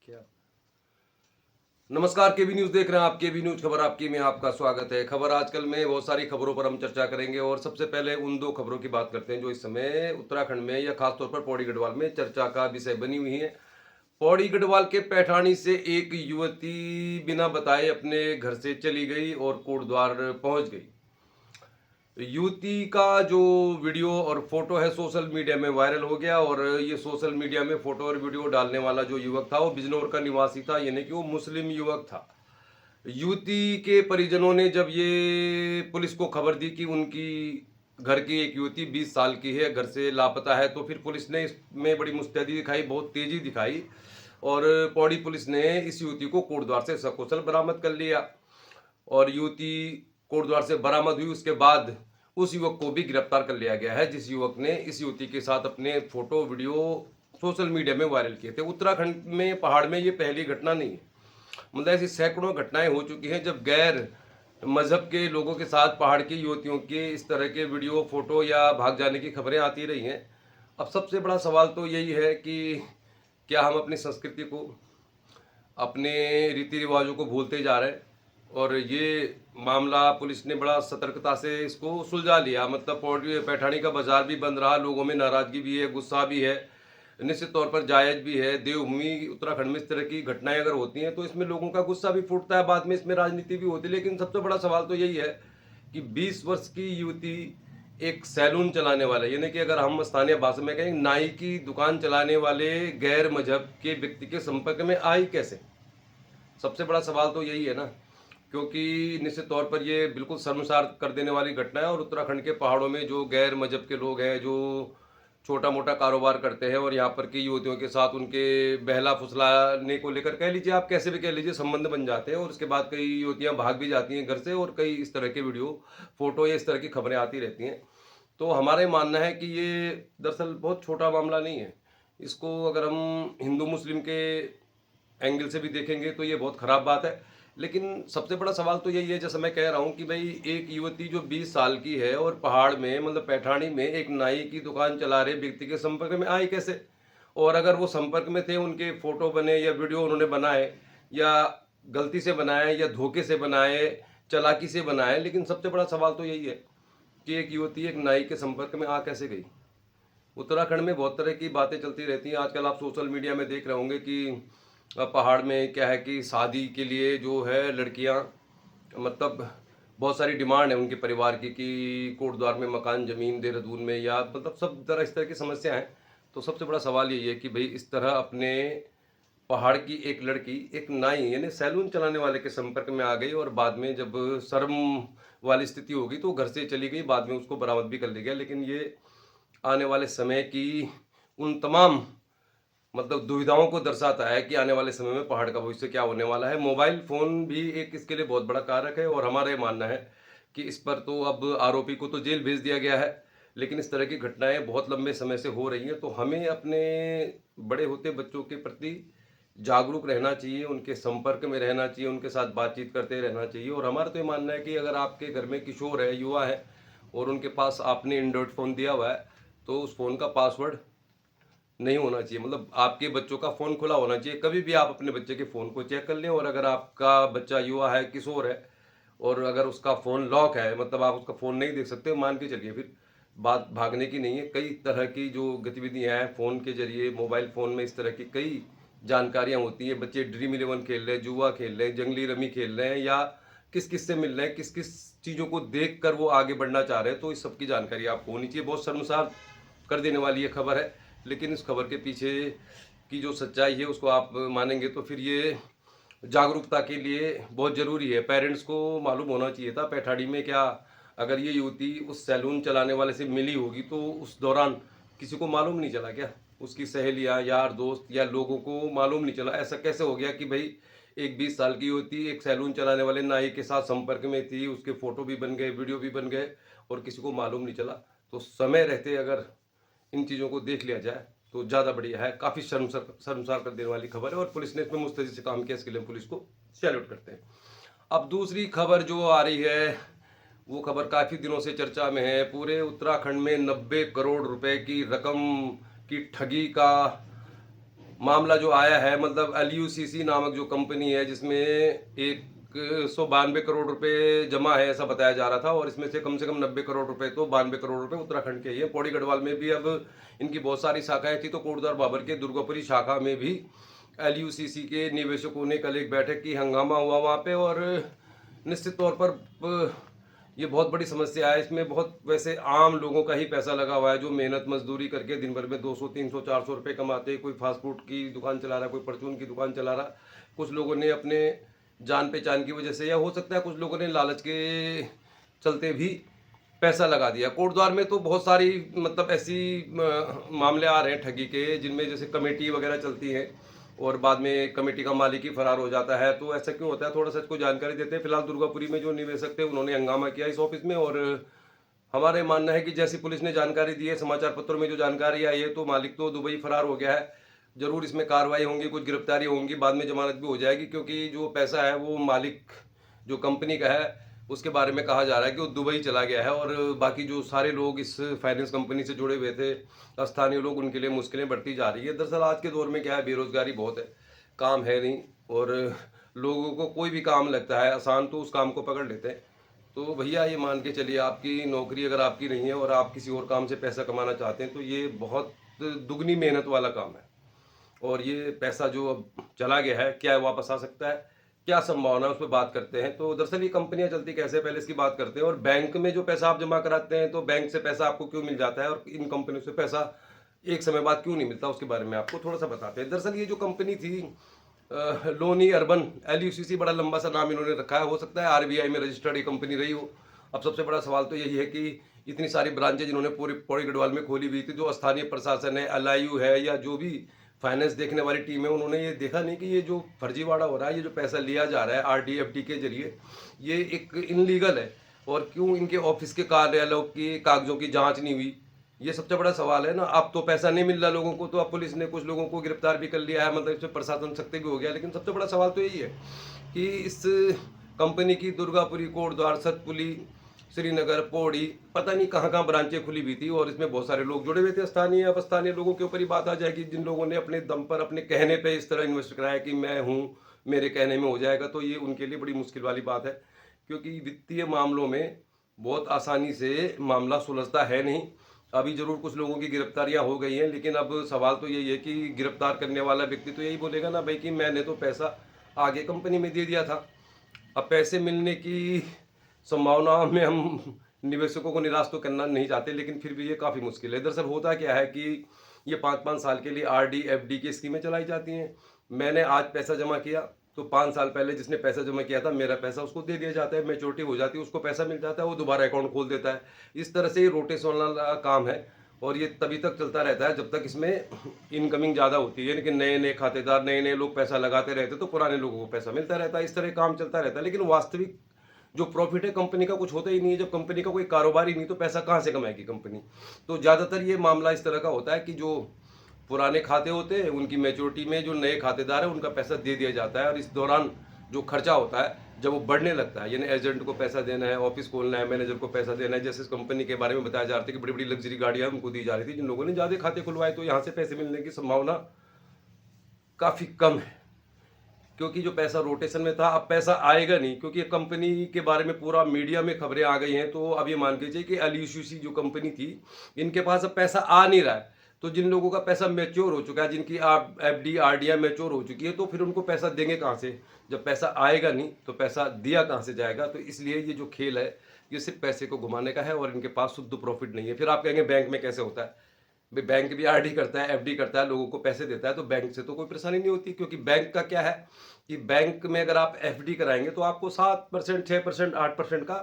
क्या नमस्कार, केबी न्यूज देख रहे हैं आप। केबी न्यूज खबर आपकी में आपका स्वागत है। खबर आजकल में बहुत सारी खबरों पर हम चर्चा करेंगे और सबसे पहले उन दो खबरों की बात करते हैं जो इस समय उत्तराखंड में या खासतौर पर पौड़ी गढ़वाल में चर्चा का विषय बनी हुई है। पौड़ी गढ़वाल के पैठाणी से एक युवती बिना बताए अपने घर से चली गई और कोटद्वार पहुंच गई। युवती का जो वीडियो और फोटो है सोशल मीडिया में वायरल हो गया और ये सोशल मीडिया में फोटो और वीडियो डालने वाला जो युवक था वो बिजनौर का निवासी था, यानी कि वो मुस्लिम युवक था। युवती के परिजनों ने जब ये पुलिस को खबर दी कि उनकी घर की एक युवती 20 साल की है, घर से लापता है, तो फिर पुलिस ने इसमें बड़ी मुस्तैदी दिखाई, बहुत तेजी दिखाई और पौड़ी पुलिस ने इस युवती को कोटद्वार से सकुशल बरामद कर लिया। और युवती कोटद्वार से बरामद हुई, उसके बाद उस युवक को भी गिरफ्तार कर लिया गया है जिस युवक ने इस युवती के साथ अपने फोटो वीडियो सोशल मीडिया में वायरल किए थे। उत्तराखंड में पहाड़ में ये पहली घटना नहीं है, मतलब ऐसी सैकड़ों घटनाएं हो चुकी हैं जब गैर मजहब के लोगों के साथ पहाड़ की युवतियों के इस तरह के वीडियो फोटो या भाग जाने की खबरें आती रही हैं। अब सबसे बड़ा सवाल तो यही है कि क्या हम अपनी संस्कृति को, अपने रीति रिवाजों को भूलते जा रहे हैं। और ये मामला पुलिस ने बड़ा सतर्कता से इसको सुलझा लिया, मतलब पौड़ी पैठाणी का बाजार भी बंद रहा, लोगों में नाराजगी भी है, गुस्सा भी है, निश्चित तौर पर जायज भी है। देवभूमि उत्तराखंड में इस तरह की घटनाएं अगर होती हैं तो इसमें लोगों का गुस्सा भी फूटता है, बाद में इसमें राजनीति भी होती है। लेकिन सबसे बड़ा सवाल तो यही है कि 20 वर्ष की युवती एक सैलून चलाने वाले, यानी कि अगर हम स्थानीय भाषा में कहें नाई की दुकान चलाने वाले गैर मजहब के व्यक्ति के संपर्क में आई कैसे? सबसे बड़ा सवाल तो यही है ना, क्योंकि निश्चित तौर पर ये बिल्कुल शर्मसार कर देने वाली घटना है। और उत्तराखंड के पहाड़ों में जो गैर मजहब के लोग हैं, जो छोटा मोटा कारोबार करते हैं और यहाँ पर की युवतियों के साथ उनके बहला फुसलाने को लेकर, कह लीजिए आप कैसे भी कह लीजिए, संबंध बन जाते हैं और उसके बाद कई युवतियाँ भाग भी जाती हैं घर से और कई इस तरह के वीडियो फोटो या इस तरह की खबरें आती रहती हैं। तो हमारा ये मानना है कि ये दरअसल बहुत छोटा मामला नहीं है। इसको अगर हम हिंदू मुस्लिम के एंगल से भी देखेंगे तो ये बहुत खराब बात है। लेकिन सबसे बड़ा सवाल तो यही है, जैसे मैं कह रहा हूँ कि भाई एक युवती जो 20 साल की है और पहाड़ में, मतलब पैठाणी में एक नाई की दुकान चला रहे व्यक्ति के संपर्क में आई कैसे? और अगर वो संपर्क में थे, उनके फोटो बने या वीडियो उन्होंने बनाए, या गलती से बनाए या धोखे से बनाए, चालाकी से बनाए, लेकिन सबसे बड़ा सवाल तो यही है कि एक युवती एक नाई के संपर्क में आ कैसे गई? उत्तराखंड में बहुत तरह की बातें चलती रहती हैं। आजकल आप सोशल मीडिया में देख रहे होंगे कि पहाड़ में क्या है कि शादी के लिए जो है लड़कियां, मतलब बहुत सारी डिमांड है उनके परिवार की कि कोटद्वार में मकान ज़मीन, देहरादून में, या मतलब सब तरह इस तरह की समस्या है। तो सबसे बड़ा सवाल यही है कि भाई इस तरह अपने पहाड़ की एक लड़की एक नाई यानी सैलून चलाने वाले के संपर्क में आ गई और बाद में जब शर्म वाली स्थिति होगी तो घर से चली गई, बाद में उसको बरामद भी कर लिया गया। लेकिन ये आने वाले समय की उन तमाम, मतलब दुविधाओं को दर्शाता है कि आने वाले समय में पहाड़ का भविष्य क्या होने वाला है। मोबाइल फ़ोन भी एक इसके लिए बहुत बड़ा कारक है और हमारा ये मानना है कि इस पर तो अब आरोपी को तो जेल भेज दिया गया है, लेकिन इस तरह की घटनाएं बहुत लंबे समय से हो रही हैं। तो हमें अपने बड़े होते बच्चों के प्रति जागरूक रहना चाहिए, उनके संपर्क में रहना चाहिए, उनके साथ बातचीत करते रहना चाहिए। और हमारा तो ये मानना है कि अगर आपके घर में किशोर है, युवा है और उनके पास आपने एंड्रॉयड फ़ोन दिया हुआ है तो उस फ़ोन का पासवर्ड नहीं होना चाहिए, मतलब आपके बच्चों का फ़ोन खुला होना चाहिए। कभी भी आप अपने बच्चे के फ़ोन को चेक कर लें। और अगर आपका बच्चा युवा है, किशोर है और अगर उसका फ़ोन लॉक है, मतलब आप उसका फ़ोन नहीं देख सकते, मान के चलिए फिर बात भागने की नहीं है। कई तरह की जो गतिविधियाँ हैं फ़ोन के जरिए, मोबाइल फ़ोन में इस तरह की कई जानकारियाँ होती हैं। बच्चे ड्रीम इलेवन खेल रहे हैं, जुआ खेल रहे हैं, जंगली रमी खेल रहे हैं, या किस किस से मिल रहे हैं, किस किस चीज़ों को देख कर वो आगे बढ़ना चाह रहे हैं। तो इस सब की जानकारी आपको होनी चाहिए। बहुत शर्मसार कर देने वाली ये खबर है, लेकिन इस खबर के पीछे की जो सच्चाई है उसको आप मानेंगे तो फिर ये जागरूकता के लिए बहुत ज़रूरी है। पेरेंट्स को मालूम होना चाहिए था पैठाड़ी में क्या, अगर ये युवती उस सैलून चलाने वाले से मिली होगी तो उस दौरान किसी को मालूम नहीं चला क्या? उसकी सहेलियां, यार दोस्त या लोगों को मालूम नहीं चला? ऐसा कैसे हो गया कि भाई एक 20 साल की युवती एक सैलून चलाने वाले नाई के साथ संपर्क में थी, उसके फोटो भी बन गए, वीडियो भी बन गए और किसी को मालूम नहीं चला? तो समय रहते अगर इन चीज़ों को देख लिया जाए तो ज़्यादा बढ़िया है। काफ़ी शर्मसार कर देने वाली खबर है और पुलिस ने इसमें मुस्तैदी से काम किया, इसके लिए पुलिस को सैल्यूट करते हैं। अब दूसरी खबर जो आ रही है वो खबर काफ़ी दिनों से चर्चा में है। पूरे उत्तराखंड में 90 करोड़ रुपए की रकम की ठगी का मामला जो आया है, मतलब LUCC नामक जो कंपनी है जिसमें 192 करोड़ रुपए जमा है ऐसा बताया जा रहा था, और इसमें से कम 90 करोड़ रुपए तो 92 करोड़ रुपए उत्तराखंड के ही है। पौड़ी गढ़वाल में भी अब इनकी बहुत सारी शाखाएं थी, तो कोटद्वार बाबर के दुर्गापुरी शाखा में भी LUCC के निवेशकों ने कल एक बैठक की, हंगामा हुआ वहाँ पे, और निश्चित तौर पर ये बहुत बड़ी समस्या है। इसमें बहुत वैसे आम लोगों का ही पैसा लगा हुआ है, जो मेहनत मजदूरी करके दिन भर में 200 300 400 रुपये कमाते हैं। कोई फास्ट फूड की दुकान चला रहा है, कोई परचून की दुकान चला रहा। कुछ लोगों ने अपने जान पहचान की वजह से, या हो सकता है कुछ लोगों ने लालच के चलते भी पैसा लगा दिया। कोटद्वार में तो बहुत सारी मतलब ऐसी मामले आ रहे हैं ठगी के, जिनमें जैसे कमेटी वगैरह चलती है और बाद में कमेटी का मालिक ही फरार हो जाता है। तो ऐसा क्यों होता है, थोड़ा सा इसको जानकारी देते हैं। फिलहाल दुर्गापुरी में जो निवेशक थे उन्होंने हंगामा किया इस ऑफिस में, और हमारे मानना है कि जैसी पुलिस ने जानकारी दी है, समाचार पत्रों में जो जानकारी आई है, तो मालिक तो दुबई फरार हो गया है। जरूर इसमें कार्रवाई होंगी, कुछ गिरफ्तारी होंगी, बाद में जमानत भी हो जाएगी, क्योंकि जो पैसा है वो मालिक जो कंपनी का है उसके बारे में कहा जा रहा है कि वो दुबई चला गया है, और बाकी जो सारे लोग इस फाइनेंस कंपनी से जुड़े हुए थे, स्थानीय लोग, उनके लिए मुश्किलें बढ़ती जा रही है। दरअसल आज के दौर में क्या है, बेरोजगारी बहुत है, काम है नहीं, और लोगों को कोई भी काम लगता है आसान तो उस काम को पकड़ लेते हैं। तो भैया ये मान के चलिए, आपकी नौकरी अगर आपकी नहीं है और आप किसी और काम से पैसा कमाना चाहते हैं, तो ये बहुत दुगनी मेहनत वाला काम है। और ये पैसा जो अब चला गया है, क्या वापस आ सकता है, क्या संभावना है, उस पर बात करते हैं। तो दरअसल ये कंपनियां चलती कैसे, पहले इसकी बात करते हैं। और बैंक में जो पैसा आप जमा कराते हैं, तो बैंक से पैसा आपको क्यों मिल जाता है, और इन कंपनियों से पैसा एक समय बाद क्यों नहीं मिलता, उसके बारे में आपको थोड़ा सा बताते हैं। दरअसल ये जो कंपनी थी लोनी अर्बन, LUCC, बड़ा लंबा सा नाम इन्होंने रखा है। हो सकता है RBI में रजिस्टर्ड ये कंपनी रही हो। अब सबसे बड़ा सवाल तो यही है कि इतनी सारी ब्रांचेज इन्होंने पूरी पौड़ी गढ़वाल में खोली हुई थी। जो स्थानीय प्रशासन है, LIU है, या जो भी फाइनेंस देखने वाली टीम है, उन्होंने ये देखा नहीं कि ये जो फर्जीवाड़ा हो रहा है, ये जो पैसा लिया जा रहा है RD FD के जरिए, ये एक इनलीगल है। और क्यों इनके ऑफिस के कार्यालयों की कागजों की जांच नहीं हुई, ये सबसे बड़ा सवाल है ना। अब तो पैसा नहीं मिल रहा लोगों को, तो अब पुलिस ने कुछ लोगों को गिरफ्तार भी कर लिया है, मतलब इसमें प्रशासन सख्त भी हो गया। लेकिन सबसे बड़ा सवाल तो यही है कि इस कंपनी की दुर्गापुरी, कोटद्वार, सतपुली, श्रीनगर, पौड़ी, पता नहीं कहाँ कहाँ ब्रांचें खुली हुई थी, और इसमें बहुत सारे लोग जुड़े हुए थे। स्थानीय अब स्थानीय लोगों के ऊपर ही बात आ जाएगी, जिन लोगों ने अपने दम पर, अपने कहने पे इस तरह इन्वेस्ट कराया कि मैं हूँ, मेरे कहने में हो जाएगा, तो ये उनके लिए बड़ी मुश्किल वाली बात है। क्योंकि वित्तीय मामलों में बहुत आसानी से मामला सुलझता है नहीं। अभी जरूर कुछ लोगों की गिरफ्तारियां हो गई हैं, लेकिन अब सवाल तो यही है कि गिरफ्तार करने वाला व्यक्ति तो यही बोलेगा ना भाई कि मैंने तो पैसा आगे कंपनी में दे दिया था। अब पैसे मिलने की संभावना में हम निवेशकों को निराश तो करना नहीं चाहते, लेकिन फिर भी ये काफ़ी मुश्किल है। दरअसल होता क्या है कि ये 5-5 साल के लिए RD FD की स्कीमें चलाई जाती हैं। मैंने आज पैसा जमा किया, तो 5 साल पहले जिसने पैसा जमा किया था, मेरा पैसा उसको दे दिया जाता है, मैच्योरिटी हो जाती है, उसको पैसा मिल जाता है, वो दोबारा अकाउंट खोल देता है। इस तरह से ये रोटेशन वाला काम है, और ये तभी तक चलता रहता है जब तक इसमें इनकमिंग ज़्यादा होती है। लेकिन नए नए खातेदार, नए नए लोग पैसा लगाते रहते, तो पुराने लोगों को पैसा मिलता रहता है। इस तरह काम चलता रहता है। लेकिन वास्तविक जो प्रॉफिट है कंपनी का कुछ होता ही नहीं है। जब कंपनी का कोई कारोबार ही नहीं, तो पैसा कहाँ से कमाएगी कंपनी। तो ज़्यादातर ये मामला इस तरह का होता है कि जो पुराने खाते होते हैं, उनकी मैच्योरिटी में जो नए खातेदार है उनका पैसा दे दिया जाता है, और इस दौरान जो खर्चा होता है जब वो बढ़ने लगता है, यानी एजेंट को पैसा देना है, ऑफिस खोलना है, मैनेजर को पैसा देना है। जैसे इस कंपनी के बारे में बताया जा रहा था कि बड़ी बड़ी लग्जरी गाड़ियां उनको दी जा रही थी, जिन लोगों ने ज़्यादा खाते खुलवाए, तो यहाँ से पैसे मिलने की संभावना काफ़ी कम है। क्योंकि जो पैसा रोटेशन में था, अब पैसा आएगा नहीं, क्योंकि कंपनी के बारे में पूरा मीडिया में खबरें आ गई हैं। तो अब ये मान लीजिए कि LUCC जो कंपनी थी, इनके पास अब पैसा आ नहीं रहा है। तो जिन लोगों का पैसा मैच्योर हो चुका है, जिनकी FD RD मैच्योर हो चुकी है, तो फिर उनको पैसा देंगे कहाँ से। जब पैसा आएगा नहीं तो पैसा दिया कहाँ से जाएगा। तो इसलिए ये जो खेल है, ये सिर्फ पैसे को घुमाने का है, और इनके पास शुद्ध प्रॉफिट नहीं है। फिर आप कहेंगे बैंक में कैसे होता है। भाई बैंक भी RD करता है, FD करता है, लोगों को पैसे देता है, तो बैंक से तो कोई परेशानी नहीं होती। क्योंकि बैंक का क्या है कि बैंक में अगर आप FD कराएंगे तो आपको 7%, 6%, 8% का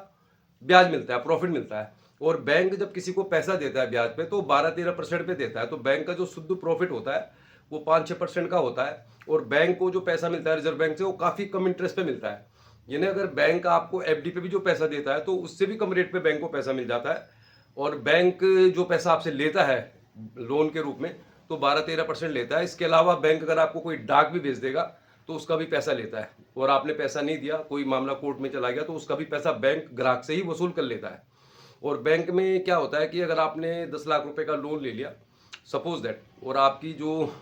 ब्याज मिलता है, प्रॉफिट मिलता है। और बैंक जब किसी को पैसा देता है ब्याज पे, तो 12-13% पे देता है। तो बैंक का जो शुद्ध प्रॉफिट होता है वो 5-6% का होता है। और बैंक को जो पैसा मिलता है रिजर्व बैंक से, वो काफ़ी कम इंटरेस्ट पे मिलता है। यानी अगर बैंक आपको FD पे भी जो पैसा देता है, तो उससे भी कम रेट पे बैंक को पैसा मिल जाता है। और बैंक जो पैसा आपसे लेता है लोन के रूप में, तो 12-13% लेता है। इसके अलावा बैंक अगर आपको कोई डाक भी भेज देगा, तो उसका भी पैसा लेता है। और आपने पैसा नहीं दिया, कोई मामला कोर्ट में चला गया, तो उसका भी पैसा बैंक ग्राहक से ही वसूल कर लेता है। और बैंक में क्या होता है कि अगर आपने 10 लाख रुपए का लोन ले लिया, सपोज दैट, और आपकी जो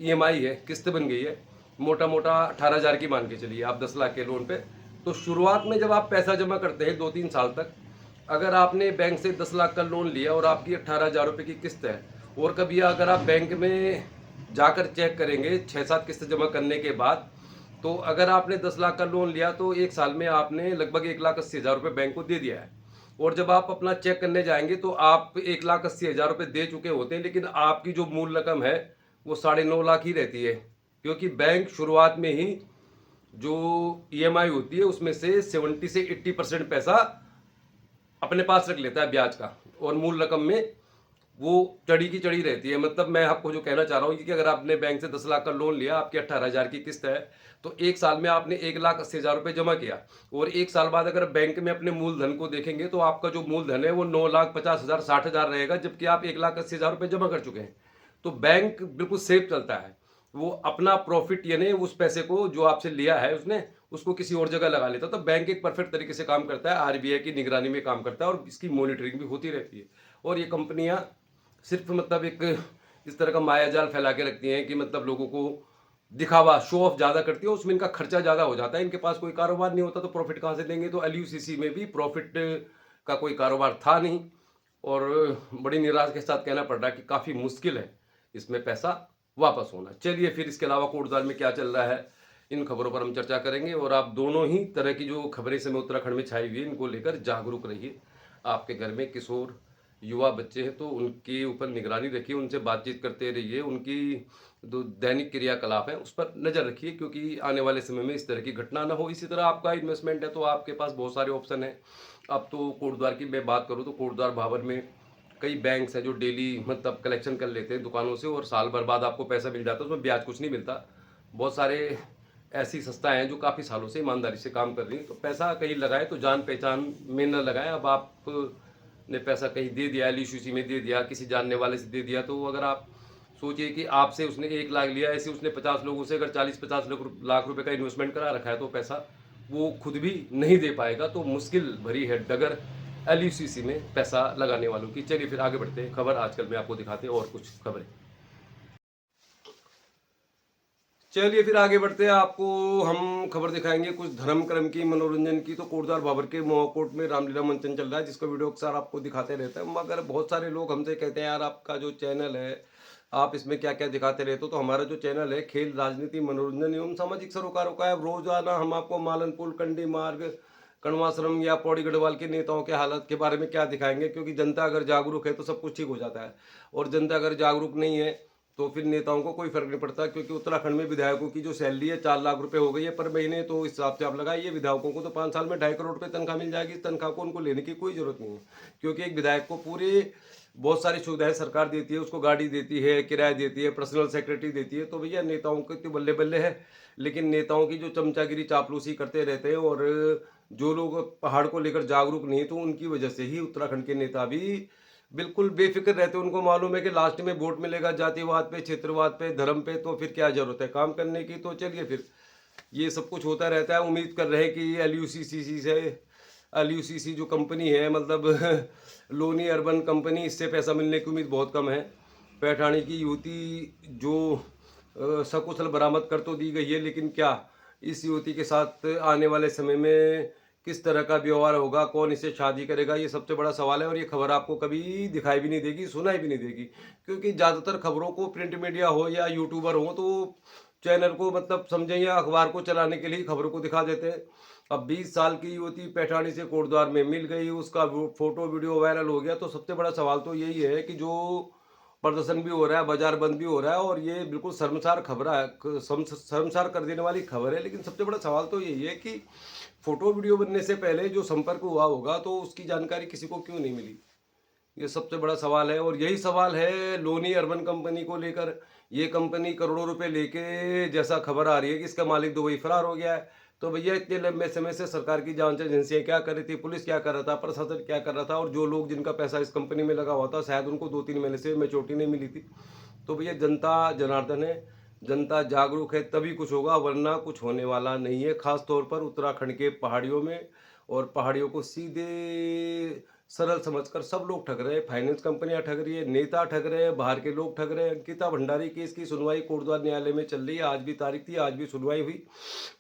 ईएमआई है, किस्त बन गई है, मोटा मोटा 18,000 की मान के चलिए आप 10 लाख के लोन पे। तो शुरुआत में जब आप पैसा जमा करते हैं 2-3 साल तक, अगर आपने बैंक से 10 लाख का लोन लिया और आपकी 18,000 रुपये की किस्त है, और कभी अगर आप बैंक में जाकर चेक करेंगे 6-7 किस्त जमा करने के बाद, तो अगर आपने 10 लाख का लोन लिया तो एक साल में आपने लगभग 1,80,000 रुपये बैंक को दे दिया है। और जब आप अपना चेक करने जाएंगे तो आप 1,80,000 रुपये दे चुके होते हैं, लेकिन आपकी जो मूल रकम है वो 9.5 लाख ही रहती है, क्योंकि बैंक शुरुआत में ही जो ईएमआई होती है उसमें से 70 से 80% पैसा अपने पास रख लेता है ब्याज का, और मूल रकम में वो चढ़ी की चढ़ी रहती है। मतलब मैं आपको जो कहना चाह रहा हूँ कि अगर आपने बैंक से 10 लाख का लोन लिया, आपकी 18,000 की किस्त है, तो एक साल में आपने 1,80,000 रुपये जमा किया, और एक साल बाद अगर बैंक में अपने मूलधन को देखेंगे तो आपका जो मूलधन है वो 9,50,000 60,000 रहेगा, जबकि आप 1,80,000 रुपये जमा कर चुके हैं। तो बैंक बिल्कुल सेफ चलता है, वो अपना प्रॉफिट यानी उस पैसे को जो आपसे लिया है उसने, उसको किसी और जगह लगा लेता है। तो बैंक एक परफेक्ट तरीके से काम करता है, आरबीआई की निगरानी में काम करता है, और इसकी मॉनिटरिंग भी होती रहती है। और ये कंपनियां सिर्फ मतलब एक इस तरह का माया जाल फैला के रखती हैं कि मतलब लोगों को दिखावा, शो ऑफ ज़्यादा करती है, उसमें इनका खर्चा ज़्यादा हो जाता है, इनके पास कोई कारोबार नहीं होता तो प्रॉफिट कहाँ से देंगे। तो एलयूसीसी में भी प्रॉफिट का कोई कारोबार था नहीं, और बड़ी निराशा के साथ कहना पड़ रहा है कि काफ़ी मुश्किल है इसमें पैसा वापस होना। चलिए फिर इसके अलावा कोटद्वार में क्या चल रहा है, इन खबरों पर हम चर्चा करेंगे, और आप दोनों ही तरह की जो खबरें इस समय उत्तराखंड में छाई हुई है इनको लेकर जागरूक रहिए। आपके घर में किशोर युवा बच्चे हैं तो उनके ऊपर निगरानी रखिए, उनसे बातचीत करते रहिए, उनकी जो दैनिक क्रियाकलाप है उस पर नज़र रखिए, क्योंकि आने वाले समय में इस तरह की घटना ना हो। इसी तरह आपका इन्वेस्टमेंट है तो आपके पास बहुत सारे ऑप्शन हैं। अब तो कोटद्वार की मैं बात करूँ तो कोटद्वार भाबर में कई बैंक्स हैं जो डेली मतलब कलेक्शन कर लेते हैं दुकानों से, और साल भर बाद आपको पैसा मिल जाता है, उसमें ब्याज कुछ नहीं मिलता। बहुत सारे ऐसी संस्थाएं हैं जो काफ़ी सालों से ईमानदारी से काम कर रही हैं। तो पैसा कहीं लगाए तो जान पहचान में न लगाएं। अब आप ने पैसा कहीं दे दिया, एलयूसीसी में दे दिया, किसी जानने वाले से दे दिया, तो अगर आप सोचिए कि आपसे उसने 1 लाख लिया, ऐसे उसने 50 लोगों से अगर 40-50 लाख रुपए का इन्वेस्टमेंट करा रखा है, तो पैसा वो खुद भी नहीं दे पाएगा। तो मुश्किल भरी है डगर एलयूसीसी में पैसा लगाने वालों की। चलिए फिर आगे बढ़ते हैं, खबर आजकल में आपको दिखाते हैं और कुछ खबरें। चलिए फिर आगे बढ़ते हैं, आपको हम खबर दिखाएंगे कुछ धर्म कर्म की, मनोरंजन की। तो कोटद्वार भाबर के मोहाकोट में रामलीला मंचन चल रहा है, जिसका वीडियो अक्सर आपको दिखाते रहता है, मगर बहुत सारे लोग हमसे कहते हैं यार आपका जो चैनल है आप इसमें क्या क्या दिखाते रहते हो। तो हमारा जो चैनल है खेल, राजनीति, मनोरंजन एवं सामाजिक सरोकारों का है। रोजाना हम आपको मालनपुर, कंडी मार्ग, कण्वाश्रम या पौड़ी गढ़वाल के नेताओं के हालत के बारे में क्या दिखाएंगे, क्योंकि जनता अगर जागरूक है तो सब कुछ ठीक हो जाता है, और जनता अगर जागरूक नहीं है तो फिर नेताओं को कोई फर्क नहीं पड़ता। क्योंकि उत्तराखंड में विधायकों की जो सैलरी है 4 लाख रुपए हो गई है पर महीने, तो इस हिसाब से आप लगाइए विधायकों को तो 5 साल में 2.5 करोड़ रुपए तनख्वाह मिल जाएगी। इस तनख्वाह को उनको लेने की कोई जरूरत नहीं है, क्योंकि एक विधायक को पूरे बहुत सारी सुविधाएं सरकार देती है, उसको गाड़ी देती है, किराया देती है, पर्सनल सेक्रेटरी देती है। तो भैया नेताओं के तो बल्ले बल्ले है, लेकिन नेताओं की जो चमचागिरी चापलूसी करते रहते हैं, और जो लोग पहाड़ को लेकर जागरूक नहीं, तो उनकी वजह से ही उत्तराखंड के नेता भी बिल्कुल बेफिक्र रहते हैं। उनको मालूम है कि लास्ट में वोट मिलेगा जातिवाद पे, क्षेत्रवाद पे, धर्म पे, तो फिर क्या जरूरत है काम करने की। तो चलिए फिर ये सब कुछ होता रहता है। उम्मीद कर रहे हैं कि एलयूसीसी जो कंपनी है मतलब लोनी अर्बन कंपनी, इससे पैसा मिलने की उम्मीद बहुत कम है। पैठानी की युवती जो सकुशल बरामद कर तो दी गई है, लेकिन क्या इस युवती के साथ आने वाले समय में किस तरह का व्यवहार होगा, कौन इसे शादी करेगा, ये सबसे बड़ा सवाल है। और ये खबर आपको कभी दिखाई भी नहीं देगी, सुनाई भी नहीं देगी, क्योंकि ज़्यादातर खबरों को प्रिंट मीडिया हो या यूट्यूबर हो तो चैनल को मतलब समझें या अखबार को चलाने के लिए खबरों को दिखा देते हैं। अब 20 साल की युवती पैठानी से कोटद्वार में मिल गई, उसका फोटो वीडियो वायरल हो गया। तो सबसे बड़ा सवाल तो यही है कि जो प्रदर्शन भी हो रहा है, बाजार बंद भी हो रहा है, और ये बिल्कुल शर्मसार खबर है, शर्मसार कर देने वाली खबर है। लेकिन सबसे बड़ा सवाल तो यही है कि फोटो वीडियो बनने से पहले जो संपर्क हुआ होगा तो उसकी जानकारी किसी को क्यों नहीं मिली, ये सबसे बड़ा सवाल है। और यही सवाल है लोनी अर्बन कंपनी को लेकर। ये कंपनी करोड़ों रुपए लेके, जैसा खबर आ रही है कि इसका मालिक दुबई फरार हो गया है। तो भैया इतने लंबे समय से सरकार की जांच एजेंसियां क्या कर रही थी, पुलिस क्या कर रहा था, प्रशासन क्या कर रहा था, और जो लोग जिनका पैसा इस कंपनी में लगा हुआ था शायद उनको 2-3 महीने से मैच्योरिटी नहीं मिली थी। तो भैया जनता जनार्दन है, जनता जागरूक है तभी कुछ होगा, वरना कुछ होने वाला नहीं है। खास तौर पर उत्तराखंड के पहाड़ियों में, और पहाड़ियों को सीधे सरल समझकर सब लोग ठग रहे हैं, फाइनेंस कंपनियां ठग रही है, नेता ठग रहे हैं, बाहर के लोग ठग रहे हैं। अंकिता भंडारी केस की सुनवाई कोटद्वार न्यायालय में चल रही है, आज भी तारीख थी, आज भी सुनवाई हुई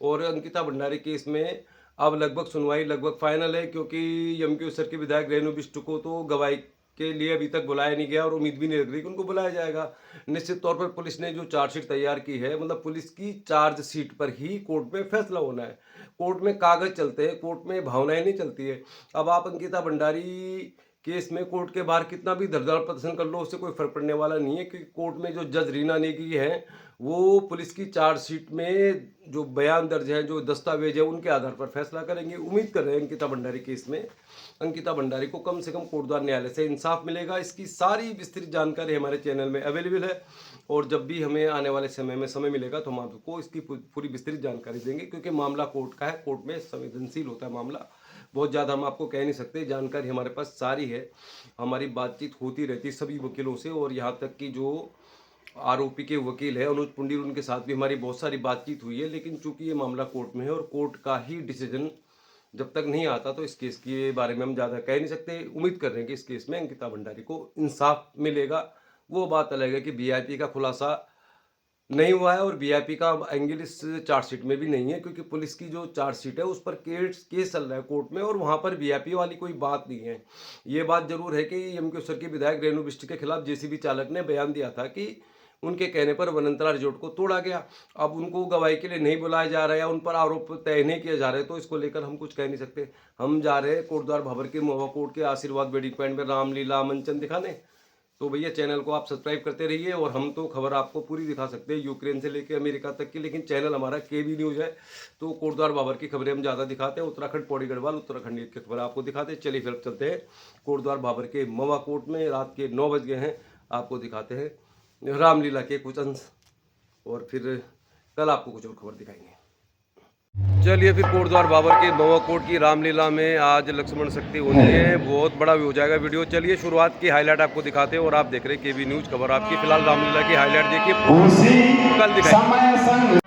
और अंकिता भंडारी केस में अब लगभग सुनवाई लगभग फाइनल है, क्योंकि यमकेश्वर सर के विधायक रेणु बिष्ट को तो गवाही के लिए अभी तक बुलाया नहीं गया और उम्मीद भी नहीं लग रही कि उनको बुलाया जाएगा। निश्चित तौर पर पुलिस ने जो चार्जशीट तैयार की है, मतलब पुलिस की चार्जशीट पर ही कोर्ट में फैसला होना है। कोर्ट में कागज चलते हैं, कोर्ट में भावनाएं नहीं चलती है। अब आप अंकिता भंडारी केस में कोर्ट के बाहर कितना भी धरधर प्रदर्शन कर लो, उससे कोई फर्क पड़ने वाला नहीं है, क्योंकि कोर्ट में जो जज रीना नेगी है वो पुलिस की चार्जशीट में जो बयान दर्ज है, जो दस्तावेज है, उनके आधार पर फैसला करेंगे। उम्मीद कर रहे हैं अंकिता भंडारी केस में अंकिता भंडारी को कम से कम कोटद्वार न्यायालय से इंसाफ मिलेगा। इसकी सारी विस्तृत जानकारी हमारे चैनल में अवेलेबल है और जब भी हमें आने वाले समय में समय मिलेगा तो हम आपको इसकी पूरी विस्तृत जानकारी देंगे, क्योंकि मामला कोर्ट का है, कोर्ट में संवेदनशील होता है मामला। बहुत ज़्यादा हम आपको कह नहीं सकते, जानकारी हमारे पास सारी है, हमारी बातचीत होती रहती है सभी वकीलों से, और यहाँ तक कि जो आरोपी के वकील है अनुज पुंडीर, उनके साथ भी हमारी बहुत सारी बातचीत हुई है। लेकिन चूंकि ये मामला कोर्ट में है और कोर्ट का ही डिसीजन जब तक नहीं आता तो इस केस के बारे में हम ज़्यादा कह नहीं सकते। उम्मीद कर रहे हैं कि इस केस में अंकिता भंडारी को इंसाफ मिलेगा। वो बात अलग है कि वीआईपी का खुलासा नहीं हुआ है और वीआईपी का एंगल इस चार्जशीट में भी नहीं है, क्योंकि पुलिस की जो चार्जशीट है उस पर केस चल रहा है कोर्ट में और वहाँ पर वीआईपी वाली कोई बात नहीं है। ये बात जरूर है कि यमकेश्वर के विधायक रेणु बिष्ट के खिलाफ जेसीबी चालक ने बयान दिया था कि उनके कहने पर वनंतरा रिजोर्ट को तोड़ा गया। अब उनको गवाही के लिए नहीं बुलाया जा रहा है या उन पर आरोप तय नहीं किया जा रहा है, तो इसको लेकर हम कुछ कह नहीं सकते। हम जा रहे हैं कोटद्वार भाबर के महुआ कोर्ट के आशीर्वाद वेडिंग पॉइंट में रामलीला मंचन दिखाने। तो भैया चैनल को आप सब्सक्राइब करते रहिए और हम तो खबर आपको पूरी दिखा सकते हैं, यूक्रेन से लेकर अमेरिका तक की, लेकिन चैनल हमारा केबी न्यूज़ है तो कोटद्वार भाबर की खबरें हम ज़्यादा दिखाते हैं। उत्तराखंड पौड़ी गढ़वाल उत्तराखंड की खबर आपको दिखाते हैं। चलिए फिर चलते हैं कोटद्वार भाबर के महुआ कोर्ट में। रात के 9 बज गए हैं, आपको दिखाते हैं रामलीला के कुछ अंश और फिर कल आपको कुछ और खबर दिखाएंगे। चलिए फिर कोटद्वार भाबर के महुआ कोर्ट की रामलीला में आज लक्ष्मण शक्ति होनी है, बहुत बड़ा हो जाएगा वीडियो। चलिए शुरुआत की हाईलाइट आपको दिखाते हैं और आप देख रहे हैं केबी न्यूज़ खबर आपकी। फिलहाल रामलीला की हाईलाइट देखिए, कल दिखाएंगे।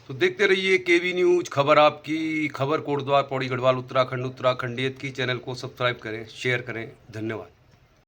तो देखते रहिए केबी न्यूज़ खबर आपकी। खबर कोटद्वार पौड़ी गढ़वाल उत्तराखंड उत्तराखंडियत की। चैनल को सब्सक्राइब करें, शेयर करें। धन्यवाद।